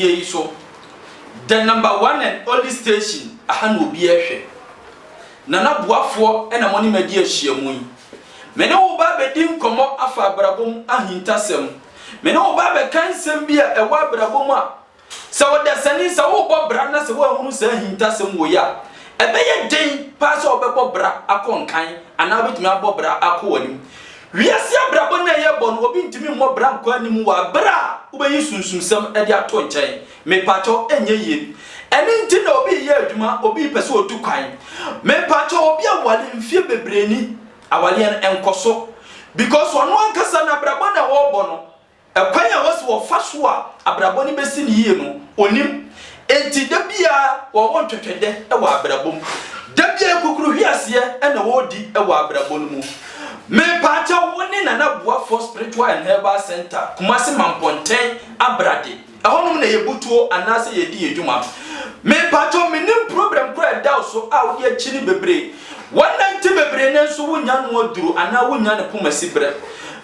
efidie so the number 1 and only station aha no bi ehwe nana boafo ena moni madi ahyiamu yi mene wo ba bedi nkomo afa abrabom ahintasem mene wo ba be kansem bia ewa abrabom a se wo desani se wo bo bra na se wo ahunu se ahintasem wo ya ebeye den pa se wo be bo bra akonkan ana betumi abo bra akowani wiase abrabom na ye bo no obi ntimi mo bra nko anim wa bra wo be yisunsunsem e de ato nchen me pacho enye ye eni nti na obi ye adwuma obi pese otu kwan me pacho obi awale mfie bebreni awale enkoso because ono ankasa na abrabom na wo bo no ekwan a wose wo faso a abrabom ni besi ni yie no onim enti da bia wo wontwetwede e wo abrabom da bia kokuru hwiase e na wo di e wo abrabom mu me pacha woni na na boa for spiritual and herbal center Kumasi Mamponten abrade ehonum na yebutuo anase yedi edwuma me pacha menim problem kura da so a wo ye chini bebre wannan ti bebre ne so wonya no aduru ana wonya ne Kumasi bre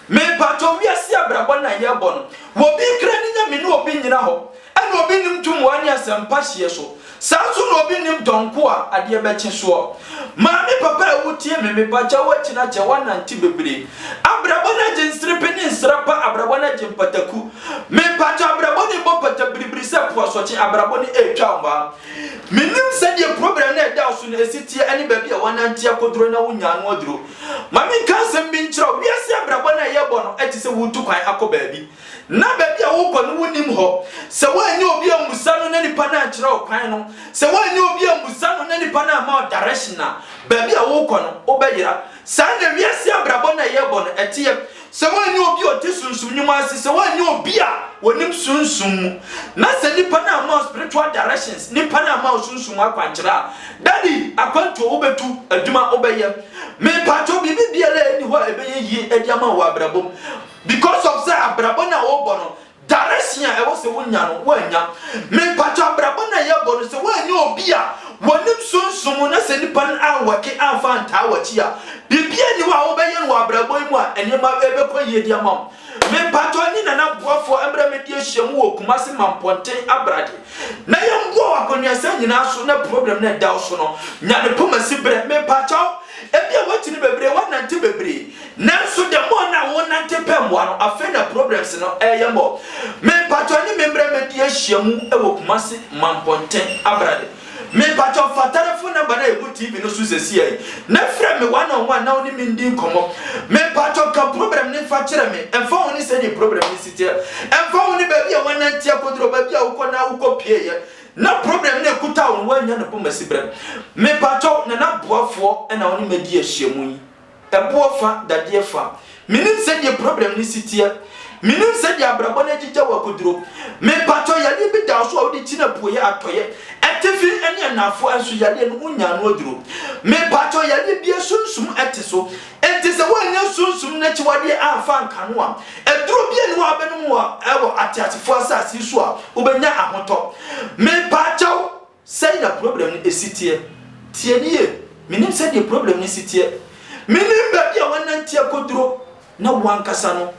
me pacha wiase abrabon na ye bon wo bi kra ni nya me ne obi nyina ho ana obi nim tum wani asempa hye so sanso no obi nim donko a ade be kye so maami papa e wutie me pacha wachina che wananti bebre abrabon na jinsire peni nsrapa abrabon na jimpataku me pacha abrabon ni bo pata bribri se poso che abrabon etwa mba menim se die problem na da so na esitie ani ba bia wananti akodro na wunya no aduro maami kansem bi nkyira wiase abrabon na ye bo no eti se wutu kwan akoba bi na ba bia wo ko no wunim ho se wanyi obi amusa no na nipa na nkyira okwan no se wanyi obi amusa no na nipa na ma direction na baby a wo kono obeyira san na wiase abrabon na ye bon etie se wanyi obi o te sunsum nyum ase se wanyi obi a wonim sunsum na se nipa na ma spiritual directions nipa na ma sunsum akwankyira daddy akwanto obetu adwuma obeye me pacho bibi biara eni ho ebeye yi ediama wo abrabom because of say abrabon na wo bono direction e wo se wonya no wonya me pacho abrabon na ye bono se wanyi obi a wonim sunsum na se nipa na anwake anfa nta wachi a bibia ni wa wo beye no abrabon mu a enema ebekọ yedi amam me pato ni na boafo emra me die hyiam wo Kumasi Mamponten abrade na yembo akonia sa nyina so na problem na da so no nya ne Kumasi bre me pato ebia wati ni bebre wanante bebre nanso de mo na wonante pemwa no afa na problems no eyembo me pato ni memra me die hyiam e wo Kumasi Mamponten abrade me pacho fatara fu na bana ebu TV no so sesi ai na fra me one on one na oni mi ndi nkomo me pacho ka problem ni fa kire me emfa oni se ni problem ni sitia emfa oni ba bia wana ntia kodro ba bia uko na uko pie ye na problem na ekuta won wanya na Kumasi bre me pacho na boafo na oni madi ahyiamu yi eboafa dade fa minim se die problem ni sitia minim se die abrabon na gigya wakodro me pacho yali bi da so odi china buye atoye etefi ene anafo anso yali no unya no aduro me pacho yali bi sunsum ete so ente se wanya sunsum na chiwade afa nkano a eduro bi ene wa benum wa ewo atiatifo asasi so a obenya ahoto me pacho say na problem ni esitie tie nie minim se die problem ni sitie minim ba bia wanantia koduro na wankasa no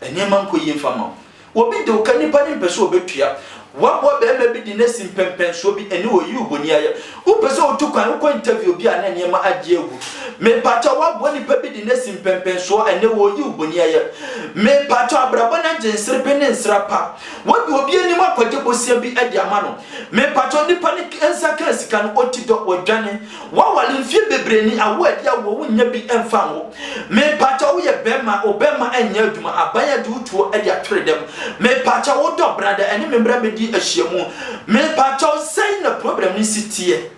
enema nko yimfama obi de okanipa ni pese obetua wabo be ma bi di na simpempen so bi ene oyi uboni aye wo pese otukwan ko interview bi ana enema agye egu me pacha wabo ni pa bi di na simpempen so ene oyi uboni aye me pacha abrabon na jensere pe ne nsrapa wodi obi enima akwaje bosia bi ade amano me pacha ni pa ni ensa klasika no otido odwane wawale mfie bebreni awo ade awo wonya bi emfa wo me pacha wo ye bema obema anya aduma abanya de utuo ade atwere dem me pacha wo do brada ene membra me ahyiamu me pacho say na problem ni sitie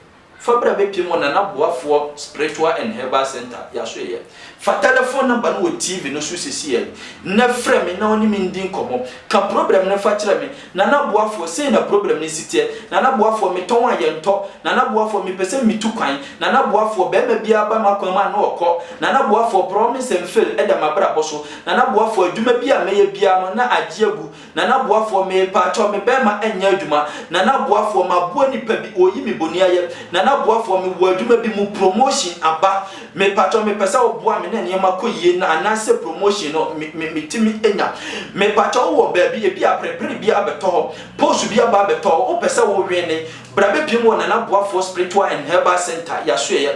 fabra be pimo na boafo spiritual and herbal center ya so ye fa telephone number no TV no so sisi ye na frɛ me na oni mi ndin komo ka problem na fa kyerɛ me na boafo say na problem ni sitie na boafo me ton ayento na boafo me pese mi tukwan na boafo be ma bia ba makwan ma na okɔ na boafo promise and fail e da mabra boso na boafo adwuma bia meye bia no na agye agu na boafo me pacho me be ma anya adwuma na boafo ma bo nipa bi oyi mi boni aye na na boafo me wo adwuma bi mu promotion aba me patro me pesa wo boa me na ne makoyie na anase promotion no me timi enya me patro wo ba bi ebi aprebre bi abeto post bi aba abeto wo pesa wo hwene brabe pim wo na boafo spiritual and herbal center ya so ye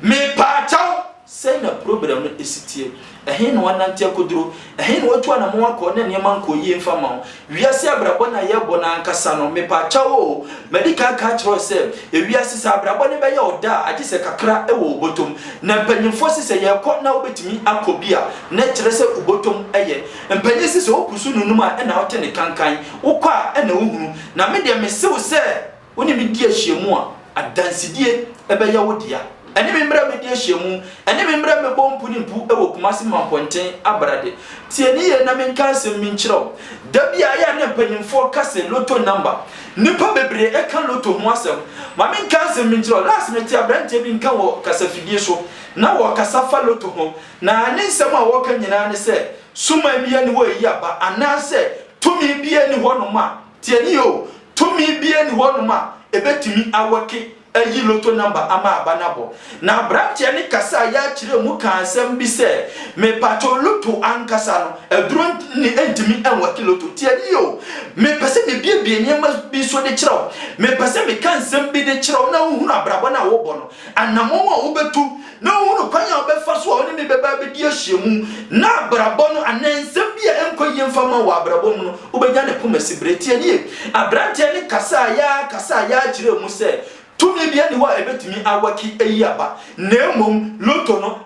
me patro say na problem no esitie ehin no wanante akoduro ehin no watu na mo akọ na niam anko yie mfama wiase abrabo na yebo na ankasa no me pacha wo medical culture say ewiase sa abrabo ne be ye oda agise kakra ewo obotom na mpanyimfo sise ye kọ na obetimi akobia na kire se obotom eye mpanyisi se opusu nunum a na wote ne kankan wokọ a na wohunu na me de me sew se woni me di ahiemu a adansidie ebe ye wodia ene memra me die hyemu ene memra me bompu ni mpu ewo kumase mamponten abrade tie ni ye na me nkanse me nkyerɛw da bia ya na mpanyimfo kase lotto number nipa bebre e kan lotto ho asɛm ma me nkanse me nkyerɛw last me tie abrante bi nka wo kasa fidie so na wo kasa fa lotto ho na ne nsɛm a wo ka nyina ne sɛ suma bia ni wo yi aba anase tumi bia ni ho no ma tie ni yo tumi bia ni ho no ma ebetimi awake ayi lotto number ama abanabo na branche ni kasa ya kire mu kansem bi se me pato lotto ankasa no eduro ni entimi enwaki lotto tie yo me pese me bie ni ma bi so de kire me pese me kansem bi de kire na hunu abrabo na wo bo no anamo a wo betu na hunu kwanya obefa so oni me beba be di ahyemu na abrabo no anensem bi enkoyi mfama wo abrabo mu no obenya ne pomasi bretie ni abranche ni kasa ya kire mu se tumi bia ni wa ebetimi awaki eyaba nemom lotto no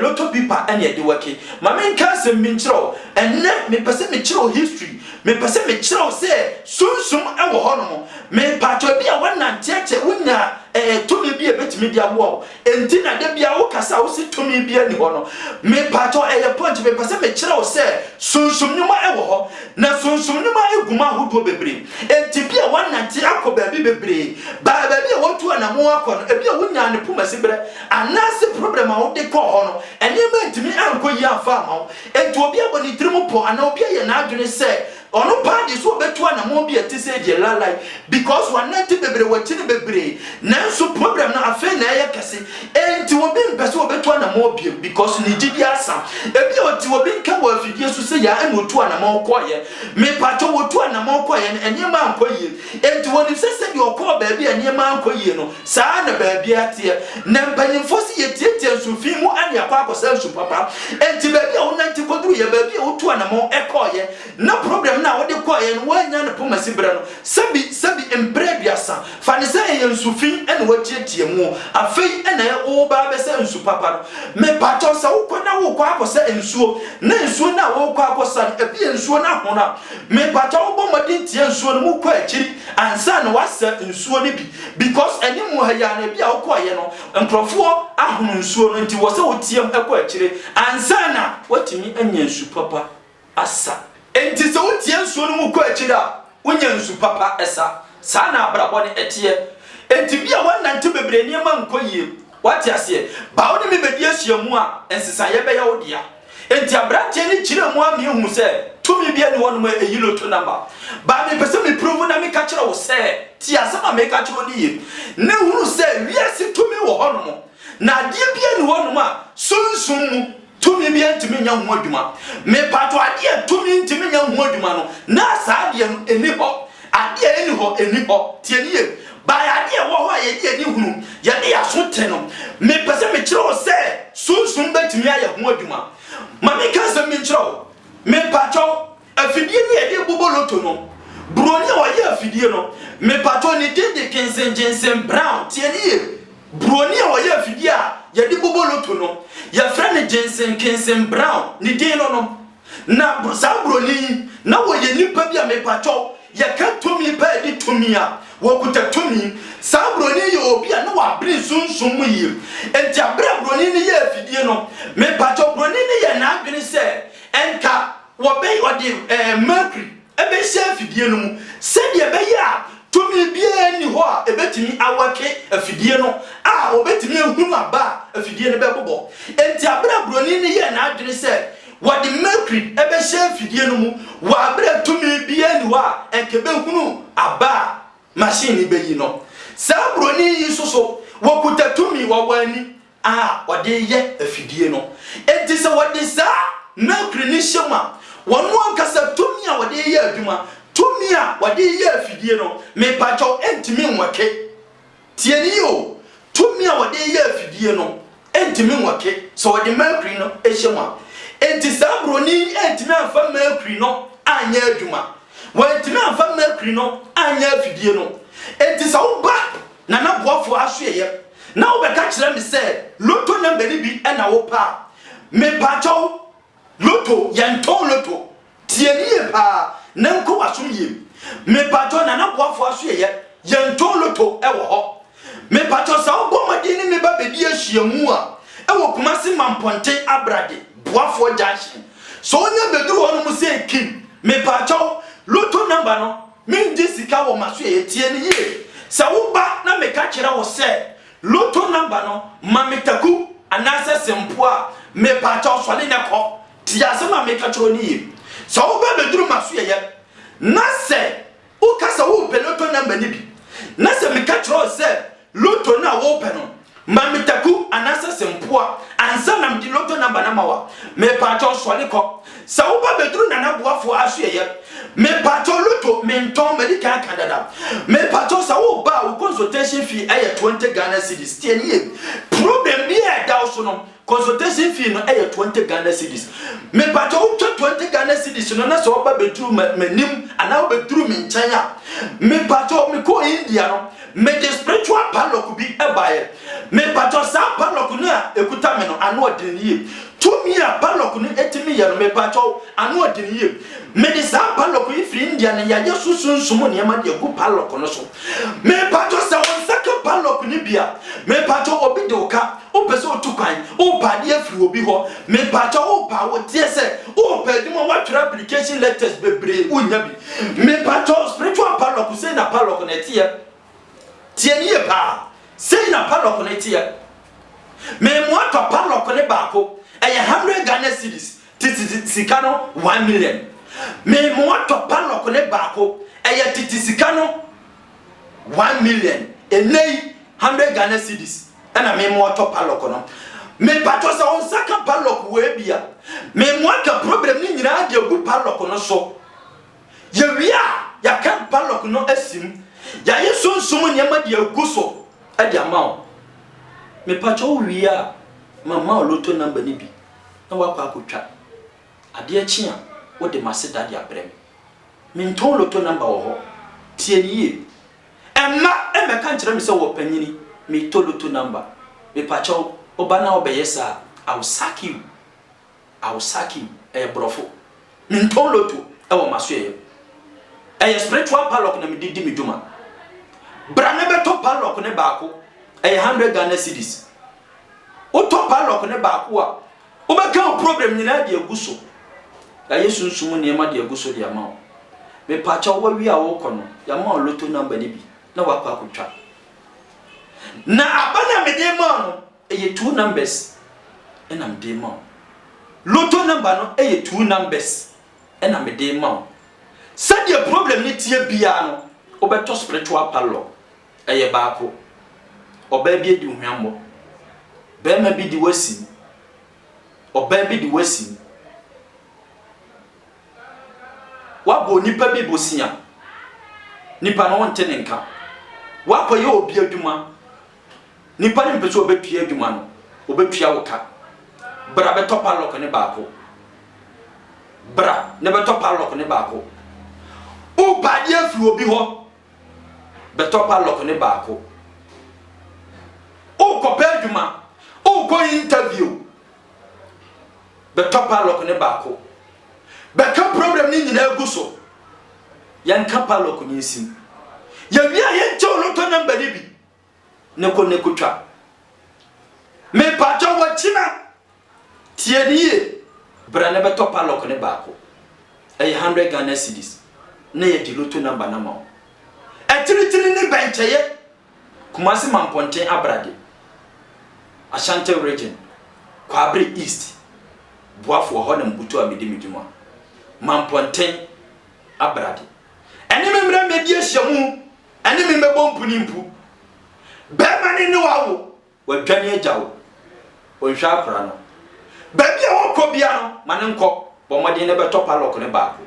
lotto pipa ene ede waki ma me nkanse me nkyerɛw enne me pese me kyerɛw history me pese me kyerɛw se sunsum ewo hɔ no me patro bia wanante ache wunya tumi bia ebetimi dia wo enti na de bia wo kasa wo se tumi bia ni hɔ no me patro point me pese me kyerɛw se sunsum nyuma ewo hɔ na sunsum nyuma eguma hodo bebre enti bia wanante akɔ baabi bebre baabi watu na mo akọ no ebi a wonya ne pomasi bre anase problem a wo de kọ ho no enema ntimi anko yi afa ma enti obi aboni tirimu po ana obi ye na adwene se ono pa di so betu na mo bi etise je lalai because wanati bebre wati ne bebre nanso problem na afa na ye kese enti obi mpese obetu na mo bi because ni gidi asa ebi oti obi nka wo afidie so se ya eno otu na mo kọ ye me pato wotu na mo kọ ye enema anko yi enti woni se di okọ ba bi enema anko yi no saa na ba bi atie na mpanyimfo si yetietie nsufin mu ane akọ akosa nsu papa enti ba bi a wonanti koduru ye ba bi a wotu na mo ekọ ye na problem na wode kọ ye no wanya ne pomasi bra no sabi emprebiasa fane se ye nsufin ene watietie mu afei ene ye wo ba be se nsu papa no me pato sa wo kọ na wo kọ akosa nsuo na nsuo na wo kọ akosa ebi nsuo na hona me pato wo bọ madi tie nsuo no mu kọ akiri ansa na wasa nsuo ne bi because eni mu ha ya na bi a wo kọ ye no nkrofo ahono nsuo no nti wo se wo tiem ekọ akiri ansa na watimi anya nsu papa asa enti se wo tie nsuo no mu kọ akiri a wonya nsu papa esa saa na abrabọ ne etie enti bi a wanante bebre ne ma nkoyie wati ase ba wo ne me bedi ahyiamu a ensesa ye be ya wo dia enti abrante ne kire mu a me hu se tumi bia ne wono ma eyi lotto number ba me pese me prove na me ka kire wo se ti asama me ka kire ni ye ne hunu se wiase tumi wo hono mo na de bia ne wono ma sunsun mu tumi bia ntimi nya ho adwuma me pato ade tumi ntimi nya ho adwuma no na saa de eni ho ade eni ho tie ni ye ba ade wo ho ye de ni hunu ye de asote no me pese me kire wo se sunsun betimi aye ho adwuma ma me ka se me kire wo me pato afidie ni e de bobo lotto no broni wa ye afidie no me pato ni de kensen brown tie ni ye broni wa ye afidie a ye de bobo lotto no ya friend kensen brown ni de no na sa broni na wo ye nipa bia me pato ya ka tumi ba di tumi a wo kuta tumi sa broni ye obi a na wa bri sunsun mu yi enti abra broni ni ye afidie no me pato broni ni ye na adwene se enka wo be odi mercury ebe hye afidie no mu se de be ya tumi bia ni ho a ebetimi awake afidie no a obetimi ehunu aba afidie no be bobo enti abra broni ni ye na adwene se what the mercury ebe hye afidie no mu wa abra tumi bia ni ho a enkebe hunu aba machine be yi no sa broni yi soso wokuta tumi wawani ɔde yɛ afidie no enti sɛ wɔde saa mercury ni hyema wɔn ankasa tumi a wɔde yɛ adwuma tumi a wɔde yɛ afidie no mepatwɔ entimi nwɔke tieni yo tumi a wɔde yɛ afidie no entimi nwɔke so wɔde mercury no hyema enti saa broni entimi afa mercury no anya adwuma wɔntimi afa mercury no anya afidie no enti sɛ woba na na boafo ahweyɛ na wobɛka kyerɛ me sɛ loto number ni bi ɛna wo pa mepatwɔ loto yɛntɔn loto tieni yɛ pa na nko wasom yie mepatwɔ na na boafo ahweyɛ yɛntɔn loto ɛwɔ hɔ mepatwɔ sɛ wobɔ mɔden ne meba bɛdi ahyiamu a ɛwɔ Kumasi Mampɔnte Abrade boafo junction so onya beduru hɔ no mu sɛ kim mepatwɔ loto number no mengye sika wɔ maso yɛ tieni yie sɛ woba na meka kyerɛ wo sɛ loto number no mamitaku anase sempo a mepatwɔ sɔle ne kɔ tiase ma meka kyerɛ ni yie sɛ woba beduru maso yɛ na sɛ ukasa wo pe loto number ni bi na sɛ meka kyerɛ sɛ loto na wo pe no mamitaku anase sempo a ansa nam di loto number na mawa mepatwɔ sɔle kɔ sɛ woba beduru nana boafo ahwe yɛ mepatwɔ loto mentɔn medical canada mepatwɔ sɛ wo ba wo consultation fee ɛyɛ 20 Ghana cedis tie nie problem bi ɛ da so no consultation fee no ɛyɛ 20 Ghana cedis mepatwɔ wo 20 Ghana cedis no na sɛ woba beduru manim ana wo beduru me nkyɛn a mepatwɔ me ko India no me the spiritual padlock bi ɛbaeɛ mepatwɔ sa padlock no a ekuta me no ano ɔden yie tumi a padlock no etimi yɛ no mepatwɔ ano ɔden yie me de sa padlock yi firi India no yɛyɛ susunsumu nneɛma de egu padlock no so mepatwɔ sɛ wɔn saka padlock ni bia mepatwɔ obi de oka opɛ sɛ otu kwan opa de afiri obi hɔ mepatwɔ opa wo tie sɛ opa adwuma watwerɛ application letters bebree unya bi mepatwɔ spiritual padlock sɛ na padlock na tie tieni ye pa sɛ na padlock na tie me mo atɔ padlock ne baako ɛyɛ 100 Ghana cedis titi sika no 1 million me mo atɔ padlock ne baako ɛyɛ titi sika no 1 million enei 100 Ghana cedis ɛna me mo atɔ padlock no me patɔ sɛ on saka padlock we bia me mo aka problem ni nyina de gu padlock no so ye wia ya kan padlock no asim ya ye sonsom nneɛma de agu so ɛde ama me patɔ wia mama loto number ni bi na wakɔ akotwa ade akyi a wo de maseda de abrem me nton loto number wɔ hɔ tie nie emma emeka nkyerɛ me sɛ wɔ panyini me to loto number me patɔ oba na obɛyɛ sa I will sack you brofo me nton loto ɛwɔ maso yɛ ɛyɛ spiritual padlock na me didi me dwuma bra me beto padlock ne baako ɛyɛ 100 Ghana cedis o to padlock ne baako a obɛka problem nyina de agu so ya yesunsumu nneɛma de agu so de ama me patwa wo wi a wo kɔ no ya ma loto number ni bi na wakɔ akotwa na abana me de ma no ɛyɛ 2 numbers ɛna me de ma loto number no ɛyɛ 2 numbers ɛna me de ma sɛ de problem ni tie bia no obɛtɔ spiritual padlock ɛyɛ baako ɔbaa bi di hwambo bɛma bi di wasi ɔbaa bi di wasi wabo nipa bi bosia nipa no wonte ne nka wakɔyɛ obi adwuma nipa ne mpɛso obetua adwuma no obetua wo ka bra betɔ padlock ne baako bra ne betɔ padlock ne baako o ba de afiri obi hɔ betɔ padlock ne baako o kɔpɛ adwuma o kɔ interview betɔ padlock ne baako bɛka problem ni nyina agu so yanka padlock ni nsim ya wi a yɛnkyɛ loto number ni bi ne kotwa me patɔ wachina tie nie bra ne betɔ padlock ne baako ɛyɛ 100 Ghana cedis na yɛ di loto number na ma ɛtiritiri ne bɛnkyɛyɛ Kumasi Mampɔnte Abrade Ashanti region Kwabre East boafo hɔ na mbutu a medi medwuma Mampɔnte Abrade ɛne memra medi ahyiamu ɛne membɛbɔ mpunimpu bema ni wawo wadwane agya wo onhwa akora no baby a wokɔ bia no mane nkɔ bomode ne beto padlock ne baako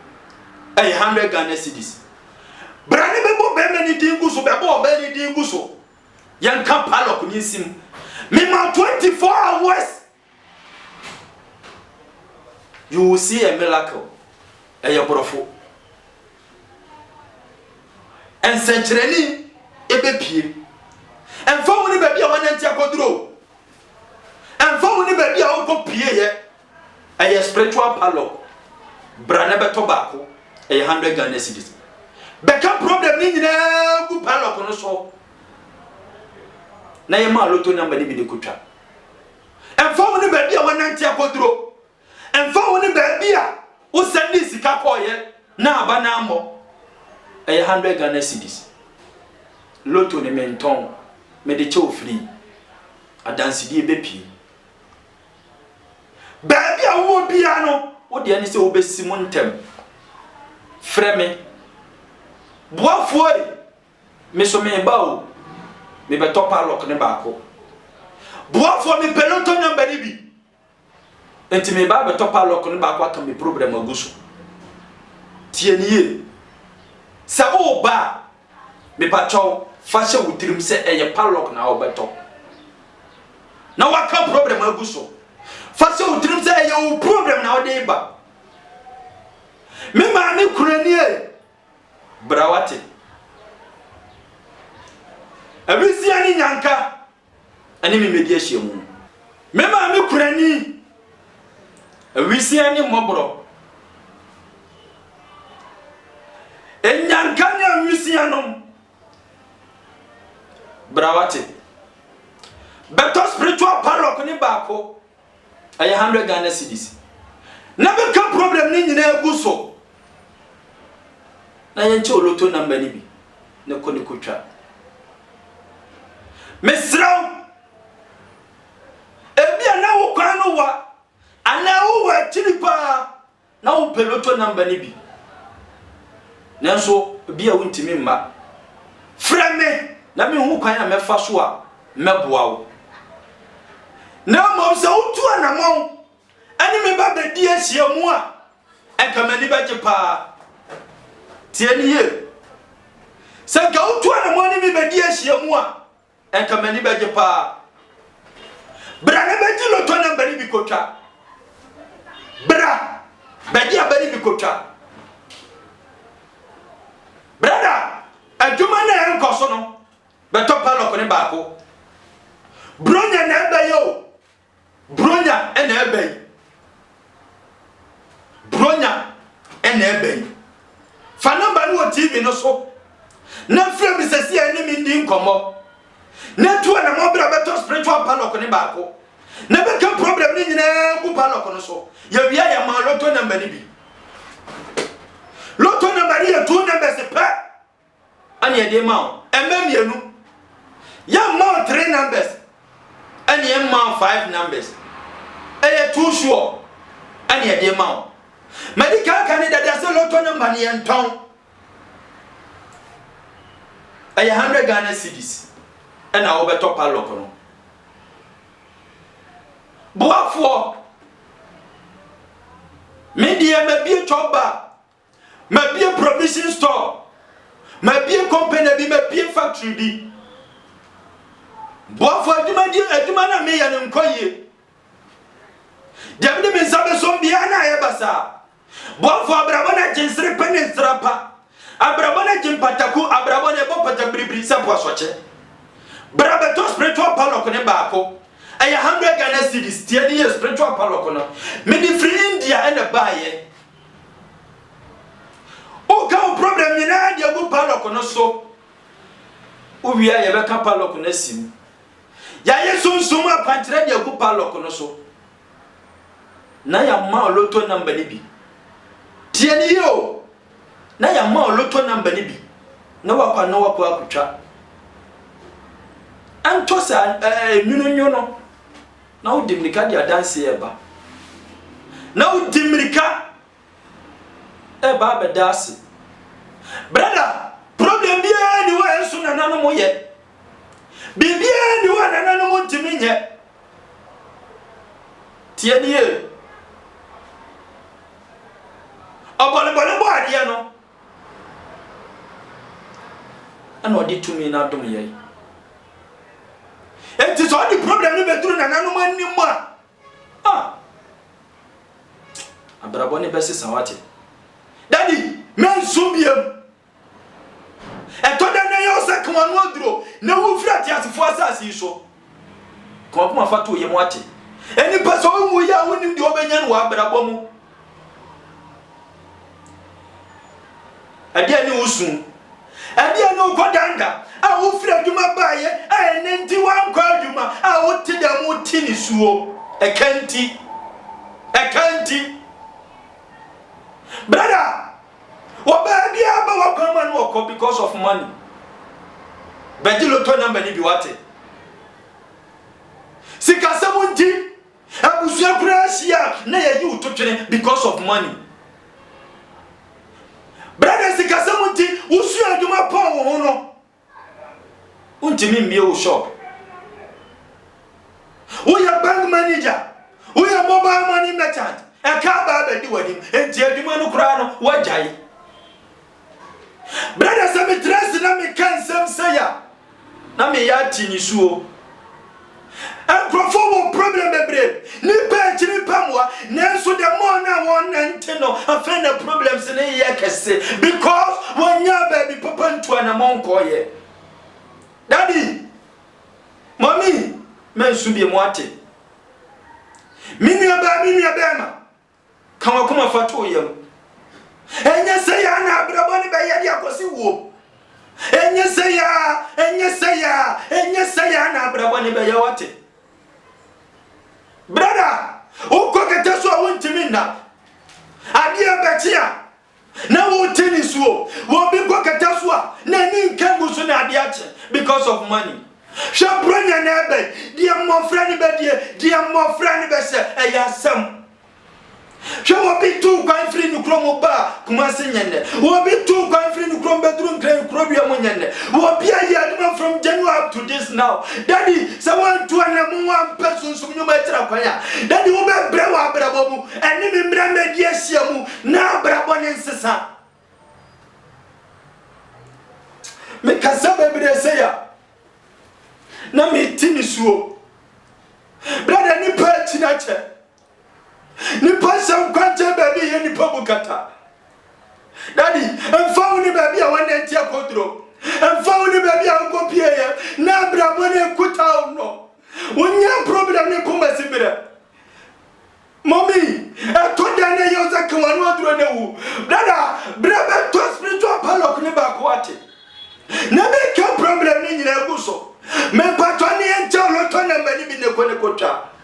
100 Ghana cedis brane bebo bema ni dingu so bebo be ni dingu so yanka padlock ni sim me ma 24 hours you will see a miracle eyeborofo ensentreni ebepie emfa woni baby a wananti akoduro emfa woni baby a wokopie ye eye spiritual padlock brane beto baako 100 Ghana cedis beka problem ni nyina gu padlock no so na ye ma loto number ni bi de kotwa emfa woni baby a wananti akoduro emfa woni baby a wo send sika koye na aba na ammo 100 Ghana cedis loto ne menton me de chew free adansi die bepi baby a wo bia no wo de ani se wo besi mu ntem freme boafo me so me ba o me be top padlock ne baako boafo me peloto number ni bi enti me ba be top padlock ne baako aka me problem aguso tie niye sa o ba me pacho fasha wutirim se eye padlock na o beto na waka problem aguso fasha wutirim se eye o problem na o de ba me ma ne kuranie brawate abisi ani nyanka ani me medi ahiemu me ma me kurani abisi ani mobro enyanka nya abisi anom brawate beto spiritual padlock ni baako ay 100 Ghana cedis na be ka problem ni nyina aguso na yenche oloto number ni bi ne ko ni kotwa mesraw ebia na wo kwa no wa ana wo wa chiripa na wo peloto number ni bi nanso bia wontimi mma freme na me hu kwan na mefa so a meboa wo na mo se wotu anamon ani me ba bedi ahia mu a enkamani baje pa tie ni ye se ga wotu anamon ni me bedi ahia mu a enkamani baje pa bra na baji loto na bari bi kotwa bra baji abari bi kotwa brada aduma na enkoso no beto padlock ne baako bronya na ebe yo bronya ena ebe bronya ena ebe fa number no TV no so na frame bi sesi ani mi ndi nkomo na tu na mo bra beto spiritual padlock ne baako na be ka problem ni nyina ku padlock no so ya wia ya ma loto number ni bi loto number ya tu number se pa ani e de ma emem yenu ya ma 3 numbers ani e ma 5 numbers e too sure ani e de ma medical candidate say loto number ni enton ay 100 Ghana cedis ena wo beto padlock no boafo media mabie choba mabie provision store mabie company bi mabie factory bi boafo aduma na me ya ne nkoye David bin sabe so bia na ye basa boafo abrabona jinsire penestrapa abrabona jimpataku abrabona bo patabribri sapo asoche brabeto spiritual padlock ne baako ay 100 Ghana cedis tie ni spiritual padlock no me di free India and baaye o ka problem ni na dia go padlock no so o wia ye be ka padlock no sim ya ye sunsun apantre dia go padlock no so na ya ma loto number ni bi tie ni yo na ya ma loto number ni bi na wakwa na wakwa akutwa anto sa nyuno na udimrika dia dance eba na udimrika eba be dance brother problem bia ni wa ensu na nanu moye bibia ni wana nanu montimi nye tie nie abole bo ade no ana odi tumi na dom ye enti so di problem ni beduru na nanu manni ma abrabo ni besi sanwate daddy men sumbiem etoda na yo se kuma no aduro na wo frati asefo asasi so kuma kuma fatu ye mo ate eni paso mu ya wonim de obenya no abrabo mu adia ni usun adia no kodanga a wo fra djuma baaye a enenti wan kwa djuma a wo tida mu tini suo ekanti brother obabi aba wakoma no okọ because of money bedilo to number ni bi wate sikasa munti abusua kurashia na yayi utotwene because of money brother sikasa munti usu aduma pon wo no untimi mbie wo shop wo ya bank manager wo ya mobile money merchant e ka ba di wadim enti aduma no kura no wajai brother sami dress na me kan sam saya na me ya tini suo en profo wo problem bebre ni pa chiri pamwa nenso de mo na won nantino afena problems ne ye kese because wonya baby papa ntua na monko ye daddy mommy men su bi mo ate mini aba ma kan wa kuma fato yam enye saya na abrabo ni be ye dia kosi wo enye saya na abrabo ni be ye wate brother uko keteso wontimi na adia betia na wo tini suo wo bi ko keteso na ni nkangu so na adia che because of money shapronya na ebe dia mo frani be dia mo frani be se eya sam wo bi tu kwan free ni kromo ba kuma se nyende wo bi tu kwan free ni krom bedroom kran krobia mo nyende wo bi ayi aduma from January up to this now daddy someone to na mo one person so nyuma tira kwanya daddy wo be bre wa brabo mu eni mi mra media sia mu na brabo ne nsesa me kasa be bre se ya na me tini suo brother ni pa chinache ni pasam kwanje baby ye ni pabukata daddy emfa ni baby a wan enti akodro emfa ni baby a kopie ye na brabo ne kuta no wonya problem ni kuma sibira mommy to dane yo zakwa no adro ne wu brother brother to spiritual palok ni ba kwate na be ka problem ni nyina eguso me patwa ni enti lo to na mani bi ne kone kotwa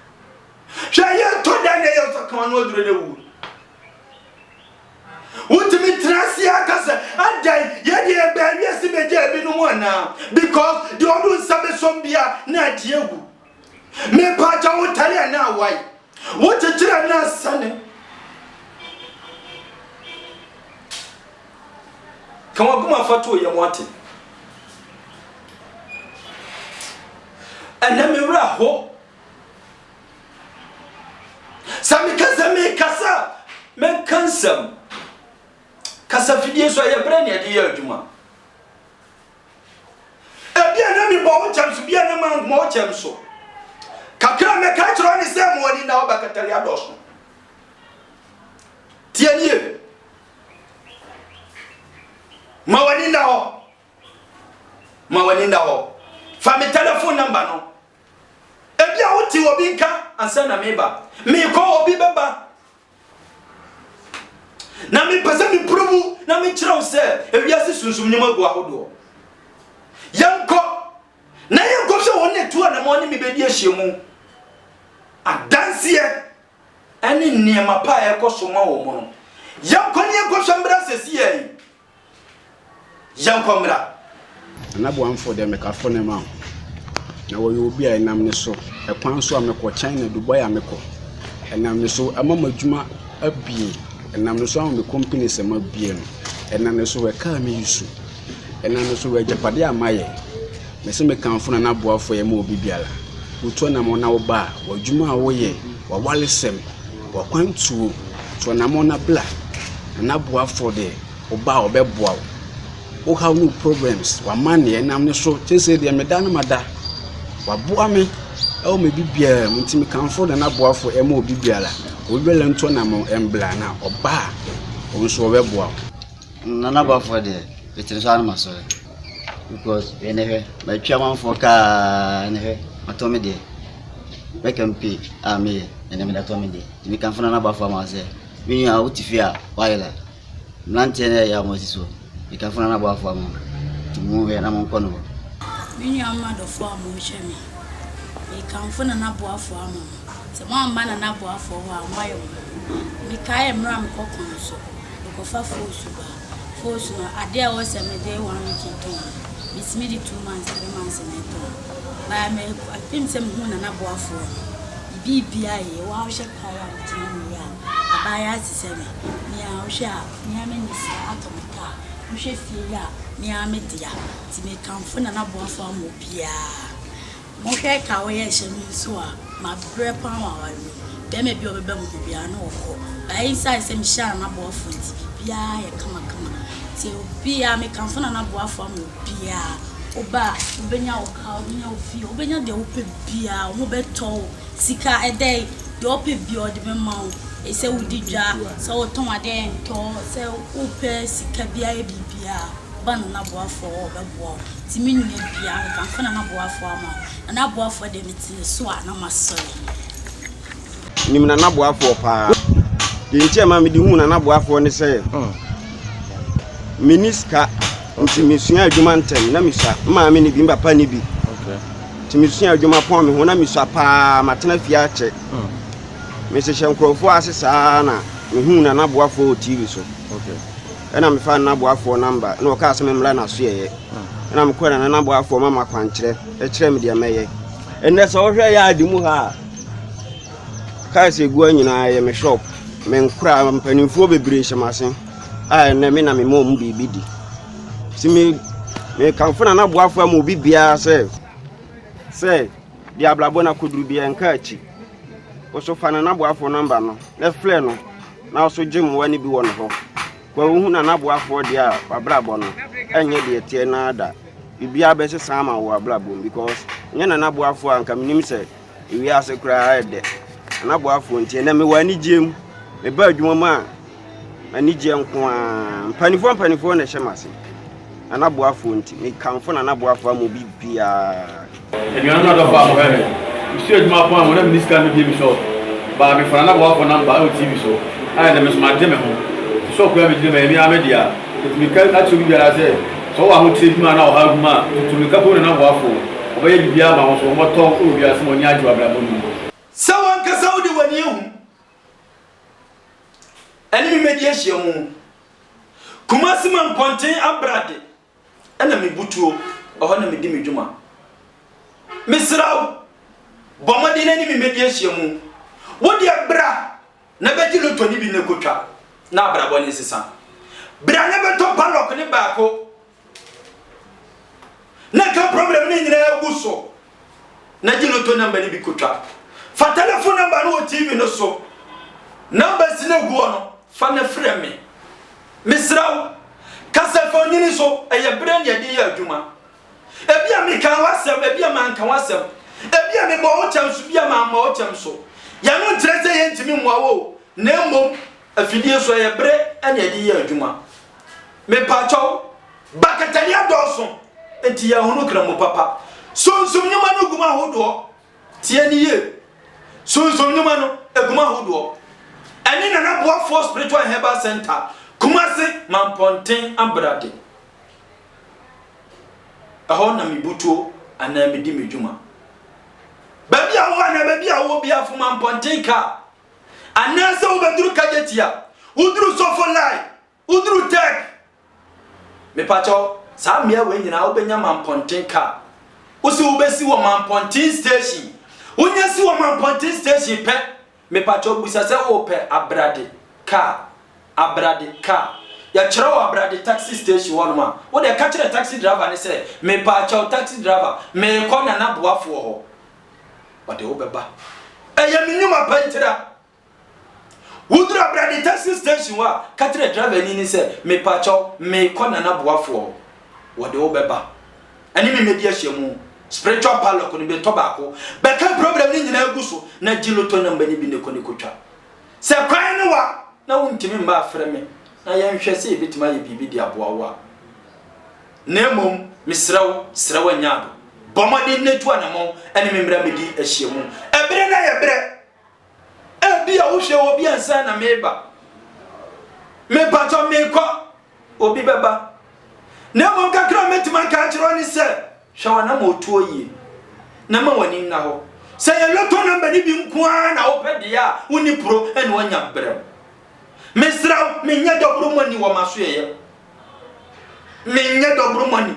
Shaya to dane yo to kan no dure ne wu. Utimi trasi akasa adai ye de ba wi ase beje bi no na because the odun sabe sombia na diegu. Me pa ja wotare na wai. Wotetira na sane. Kan wa kuma fato ye moate. Anamira ho Sami kasa men kansam kasa fidie so ya brane ade ya adwuma bia na mi bo cham so bia na man mo cham so kakra me ka chiro ni se mo ni na obakatari adoso tianie mawani na ho fa me telephone number no bia wuti obi nka ansa na meba me ko obi beba na me pese me probu na me kire se ewiase sunsum nyama go ahodo yanko na yanko hwe won netu na mo ne me bedi ahiemu adanse ani niema pa e kosoma wo mo no yanko ne yanko hwe mbra sesi yi yanko mbra na bo amfo de me ka fo ne ma na wo yo bi a nam ne so e kwan so amekọ China Dubai amekọ enam ne so amama djuma abie enam ne so am me company se ma bie no enam ne so we ka me yusu enam ne so we japade amaye me se me kanfo na boafo ye ma obi biara uto na mo na wo ba wadwuma wo ye wa walesem wa kwantuo to na mo na bla na boafo de wo ba obeboa wo have no problems wa man ye nam ne so chese de me da na mada wa boa me e me bibia ntimi kanfo na boafo e ma obi biara obi bele nto na mo embla na oba wo so obeboa na boafo de betiri so anuma so because enehe my chairman for ka enehe atomi de make am pay me enehe that atomi de mi kanfo na boafo ma se mi ya utifia waila mlante na ya mosiso mi kanfo na boafo ma tumu we na mo kono mi ya ma do fo mo chemi mi kanfo na boafo ma se mo amba na boafo wa mayo mi kai mra m kokon so ko fa fosu na ade a wo se me dey 1 week to Miss me 2 months 3 months na to ba me apim se mu na boafo bibia ye wa hye kaya tin ya abaya se me mi a hye a mi a me nisi atomika hye fie ya mi a me dia ti me kanfo na boafo am obia mo hye ka wo ye hye mi so a ma bre pa wa be me bi obebe mu bibia na okọ ba inside se mi sha na boafo ti bibia ye kama ti obia me kanfo na boafo am obia oba obenya oka obenya ofi obenya de ope bia o mo beto sika ede de ope bia o de me ma o e se wudi dwa so o ton ade nto se ope sika bia e bibia ban na boafo o bebo ti minu bia kanfo na boafo ama na boafo de meti so a na masori nim na boafo pa de ntia ma me di hu na boafo ne se miniska nti misua adwuma ntem na misa ma me ni bi papa ni bi nti misua adwuma pon me ho na misa pa matena fia ache me se hyenkrofo asesa na me hu na boafo TV so ena me fa na boafo number na o ka se me mra na so ye ena me kwara na boafo mama kwankyere e kire me de meye enne so hwe ya adimu ha ka se gu anyina ye me shop me nkura mpanimfo bebre hyemasen a na me na me mom bibi di si me kanfo na boafo am obi bia se di ablabo na koduru bia nka achi o so fa na boafo number no le fle no na so gym wani bi won ho kwa hu na boafo dia ablabo no enye de tie na ada bibia be se sama wo ablabo because nye na boafo anka minim se wi ase kura ede na boafo ntie na me wani gym me ba adwuma ma ani je nko a mpanifo na hyemase ana boafo nti me kanfo na boafo am obi bia enyana na do fa mo hele isi adwuma po am na minister no bi so ba me fa na boafo number o TV so ai na me so ma de me ho so ko me de me amedia me kan atu bi bia se so wa ho tiri ma na o ha guma to me ka po na boafo o ba ye bia ma so mo to o bia se mo nya aju abra bo mu sawan ka saudi wani hu ani mi media hyiamu Kumasi man ponten abrade ena me butuo oho na me di me dwuma misraw bomade na ni me media hyiamu wodi abra na beji lotoni bi ne kotwa na abra boni sisa bra na beto palok ni baako na ka problem ni nyina eguso na ji lotoni namba ni bi kotwa fa telephone number no TV no so number sine guo no fa na frɛ me misraw kasafo nyini so eye brand ye di adwuma ebia me kan wasem ebia man kan wasem ebia me mo ocham so bia man mo ocham so ya no ntreze ye ntimi mwawo na mom afidie so eye bre ene di adwuma me pacho bakatani adoso enti ya hunu kra mo papa sonsum nyuma no guma hodo tie ni ye sonsum nyuma no eguma hodo eni na boafo spiritual herbal center Kumasi mamponten abrade aho na mibutuo ana medi medwuma babi awo ana babi awo bia fu mamponten ka ana se wo beduru kajetia uduru sofo lai uduru tech me pacho sa mia we nyina wo benya mamponten ka usi wo besi wo mamponten station unya si wo mamponten station pe me pacho busa se wo pe abrade ka ya kyerɛ wɔ abrade taxi station hɔ noma wo de ka kyerɛ taxi driver ne sɛ me pa kyɛw taxi driver me kɔ na na boafoɔ hɔ wɔde wo bɛba ɛyɛ me nnwuma pantira wudura abrade taxi station hɔ a ka kyerɛ driver ni sɛ me pa kyɛw me kɔ na na boafoɔ wɔde wo bɛba ɛne me medi ahyia mu spiritual power ko ne be to baako bɛka problem ni nyina agu so na giloto namba ni bi ne ko ne kotwa sɛ kwan ne wa na wontimi mba afrɛ me na yɛnhwɛ sɛ ebitima yɛ bibi di aboa wa na mmom misrawo srawo nyaado bomade netu anamo ɛne me mra medi ahyia mu ɛbere na yɛ bere ɛbi a wohwɛ obi ansa na meba me pato me kɔ obi bɛba na mmom kakra metima ka kyerɛ ne sɛ hwa na mo tuo yi na ma wani na ho sɛ yɛ loto namba ni bi nkoa na wo pɛ dia woni pro ɛne wanya brɛm mesraw menya dobro mani wo maso yɛ menya dobro mani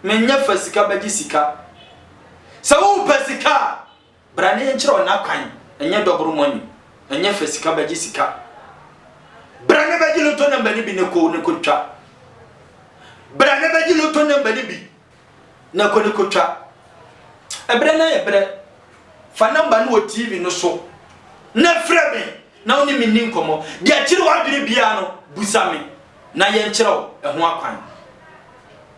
menya fasika bagi sika sɛ wo pasika brane nkyerɛ na kwan enya dobro mani enya fasika bagi sika brane bagi loto namba ni bi ne ko twa brane bagi loto namba ni bi na ko ne kotwa ebre na ebre fa number no TV no so na frɛ me na woni minni nkomo de akire wa adwene bia no busa me na ye nkyerɛw ɛho akwan